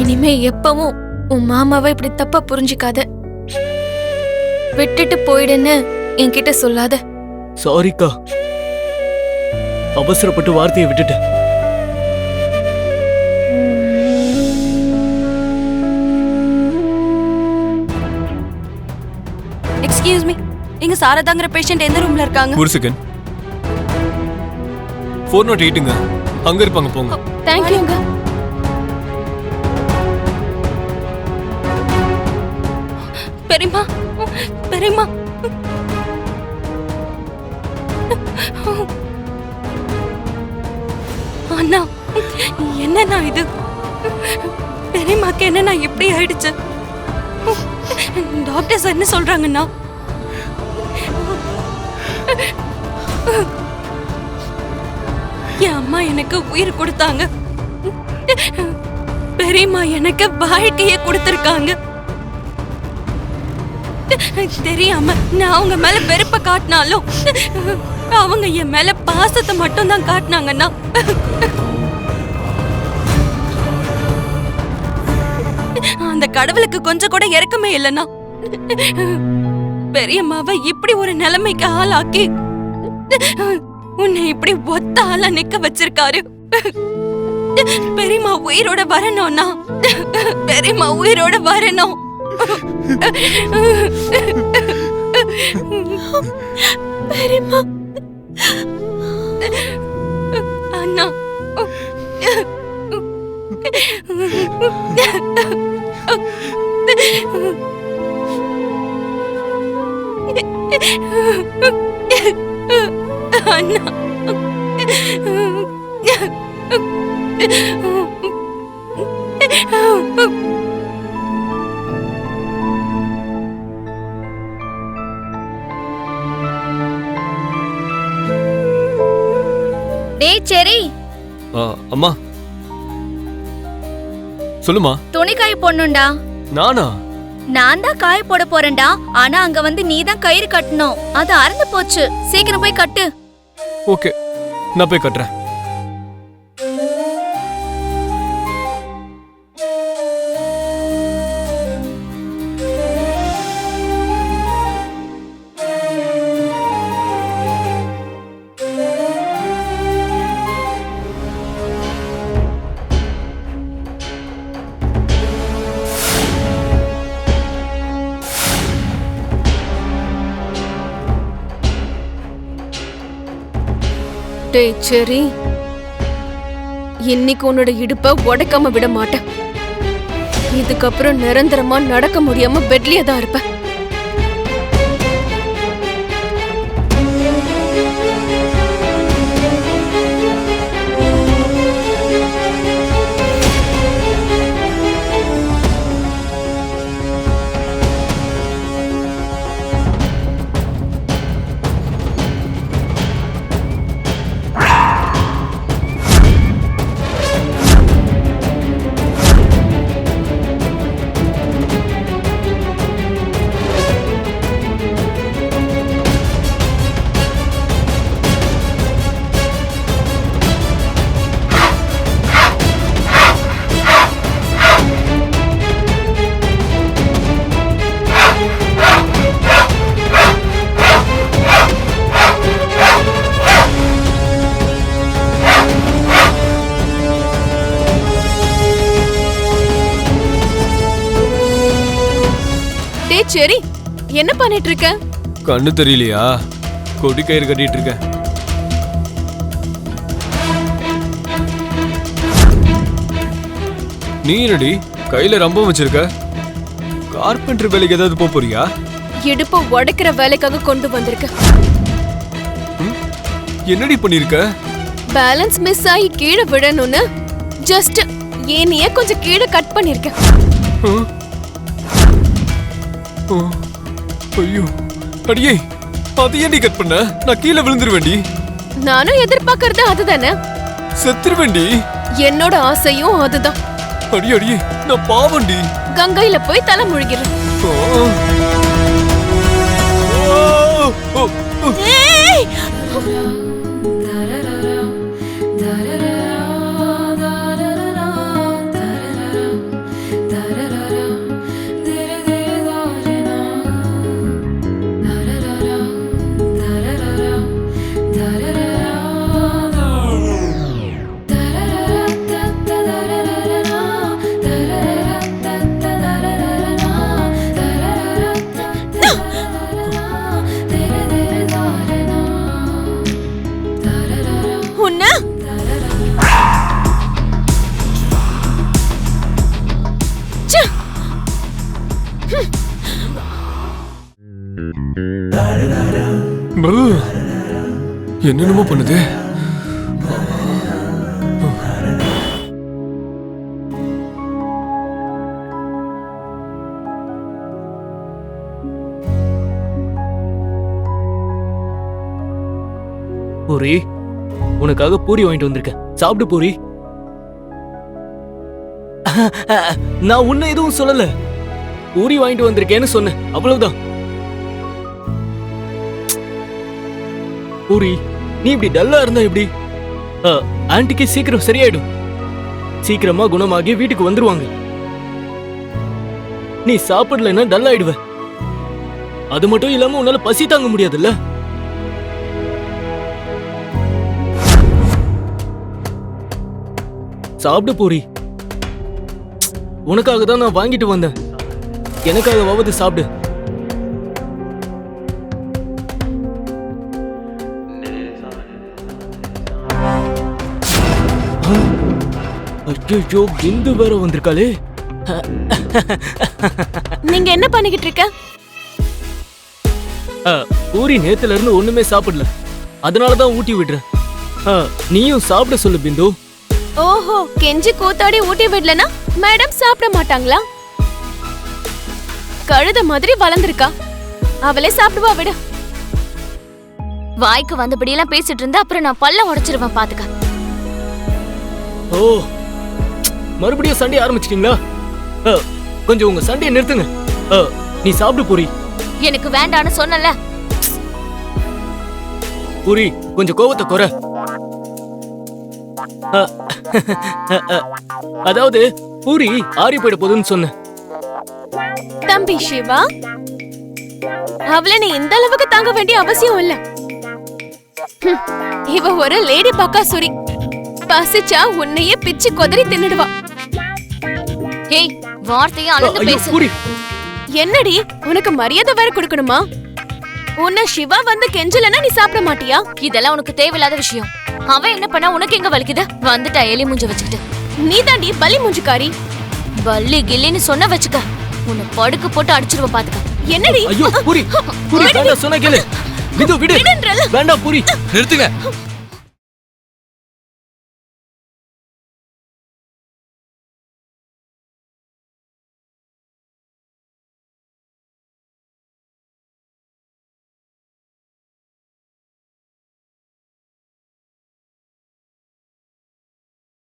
இனிமே எப்பவும் உன் மாமாவை இப்படி தப்பா புரிஞ்சுக்காத. விட்டுட்டு போயிடுன்னு என்கிட்ட சொல்லாத. சாரிக்கா, அவசரப்பட்டு வார்த்தையை விட்டுட்டேன். எக்ஸ்கியூஸ் மீ, இங்க சாரதாங்கிற பேஷண்ட் எந்த ரூம்ல இருக்காங்க? ஒரு செகண்ட். 408ங்க, அங்க இருப்பாங்க, போங்க. தேங்க்யூங்க. பெரியம்மா, பெரியம்மா, அண்ணா, என்னண்ணா இது? பெரியம்மாக்கு என்னண்ணா இப்படி ஆயிடுச்சு? டாக்டர்ஸ் என்ன சொல்றாங்கண்ணா? என் அம்மா எனக்கு உயிர் கொடுத்தாங்க, பெரியம்மா எனக்கு வாழ்க்கைய கொடுத்திருக்காங்க. தெரியாம நான் அவங்க மேல வெறுப்ப காட்டினாலும் அவங்க என் மேல பாசத்தை மட்டும் தான் காட்டினாங்கண்ணா. அந்த கடவுளுக்கு கொஞ்சம் கூட இறக்கமே இல்லைன்னா பெரியம்மாவை இப்படி ஒரு நிலைமைக்கு ஆளாக்கி உன்னை இப்படி ஒத்த ஆளா நிக்க வச்சிருக்காரு. பெரியம்மா உயிரோட வரணும்னா, பெரியம்மா உயிரோட வரணும். பெரியம்மா, அண்ணா, அண்ணா, டேய் செரி. அம்மா சொல்லுமா. துணி காய போடணும்டா. நானா? நான் தான் காய போட போறேன்டா. ஆனா அங்க வந்து நீ தான் கயிறு கட்டணும். அது அறுந்து போச்சு. சீக்கிரம் போய் கட்டு. ஓகே, நான் போய் கட்டுறேன். டேய் செரி, இன்னைக்கு உன்னோட இடுப்ப உடைக்காம விட மாட்டேன். இதுக்கப்புறம் நிரந்தரமா நடக்க முடியாம பெட்லயே தான் இருப்பேன். சரி, என்ன பண்ணிட்டு இருக்க? கண்ணு தெரியலையா? கொடி கயிறு கட்டிட்டு இருக்க. நீ என்னடி கையில ரம்பம் வச்சிருக்க? கார்பெண்டர் வேலைக்கு ஏதாவது போறியா? இடுப்பு உடைக்கிற வேலைக்காக கொண்டு வந்திருக்க. என்னடி பண்ணிருக்க? பேலன்ஸ் மிஸ் ஆகி கீழே விடணும்னு ஜஸ்ட் ஏனியே கொஞ்சம் கீழே கட் பண்ணிருக்க. ஐயோ அடியே, அது ஏன்டி கட் பண்ண? நான் கீழே விழுந்துருவேண்டி. நானும் எதிர்பார்க்கறது அதுதானே. செத்துருவேண்டி. என்னோட ஆசையும் அதுதான். அடியே அடியே, நான் பாவண்டி. கங்கையில போய் தலை முழுகிறேன். என்னென்னமோ பண்ணுது. பூரி, உனக்காக பூரி வாங்கிட்டு வந்திருக்கேன். சாப்பிடு பூரி. நான் உன்னை எதுவும் சொல்லல. பூரி வாங்கிட்டு வந்திருக்கேன்னு சொன்னேன், அவ்வளவுதான். பூரி, நீ இப்படி டல்லா இருந்தா எப்படி? ஆன்ட்டிக்கு சீக்கிரம் சரியாயிடும். சீக்கிரமா குணமாகி வீட்டுக்கு வந்துருவாங்க. நீ சாப்பிடலன்னா டல் ஆயிடுவ. அது மட்டும் இல்லாம உன்னால பசி தாங்க முடியாதுல்ல. சாப்பிடு பூரி. உனக்காக தான் நான் வாங்கிட்டு வந்தேன். எனக்காகவாவது சாப்பிடு. ஐயோ, பிந்து வேற வந்திருக்காளே. நீங்க என்ன பண்ணிக்கிட்டு இருக்க? பூரி நேத்துல இருந்து ஒண்ணுமே சாப்பிடல, அதனாலதான் ஊட்டி விடுறேன். நீயும் சாப்பிட சொல்லு பிந்து. ஓஹோ, கெஞ்சி கூத்தாடி ஊட்டி விடலனா மேடம் சாப்பிட மாட்டாங்களா? கழுத மாதிரி வளர்ந்திருக்கா, அவளே சாப்பிடுவா, விடு. வாய்க்கு வந்தபடி எல்லாம் பேசிட்டு இருந்தா அப்புறம் நான் பல்ல உடைச்சிருவேன், பாத்துக்க. ஓ, மறுபடியும் சண்டை ஆரம்பிச்சிட்டீங்களா? கொஞ்சம் உங்க சண்டையை நிறுத்துங்க. நீ சாப்பிடு பூரி. எனக்கு வேண்டான்னு சொன்னல. பூரி, கொஞ்சம் கோவத்தை குறை. அதாவது பூரி ஆறி போயிட போகுதுன்னு சொன்னேன். தம்பி சிவா, அவளை நீ இந்த அளவுக்கு தாங்க வேண்டிய அவசியம் இல்ல. இவ ஒரு லேடி பக்காசுரி. பசிச்சா உன்னையே பிச்சு கொதறி தின்னுடுவா. ஏய், வார்த்தையை அளந்து பேசு. பூரி, என்னடி, உனக்கு மரியாதை வேற கொடுக்கணுமா? உன்னை சிவா வந்து கெஞ்சலன்னா நீ சாப்பிட மாட்டியா? இதெல்லாம் உனக்கு தேவையில்லாத விஷயம். அவன் என்ன பண்ணா உனக்கு எங்க வலிக்குது? வந்துட்டா எலி மூஞ்ச வச்சுக்கிட்டு. நீ தாண்டி பலி மூஞ்சுக்காரி. பல்லி கில்லின்னு சொன்ன வச்சுக்க, உன்னை படுக்க போட்டு அடிச்சிருவ, பாத்துக்க. என்னடி? ஐயோ பூரி, பூரி வேண்டாம், சொன்ன கேளு. விடு, விடு. வேண்டாம் பூரி. நிறுத்துங்க.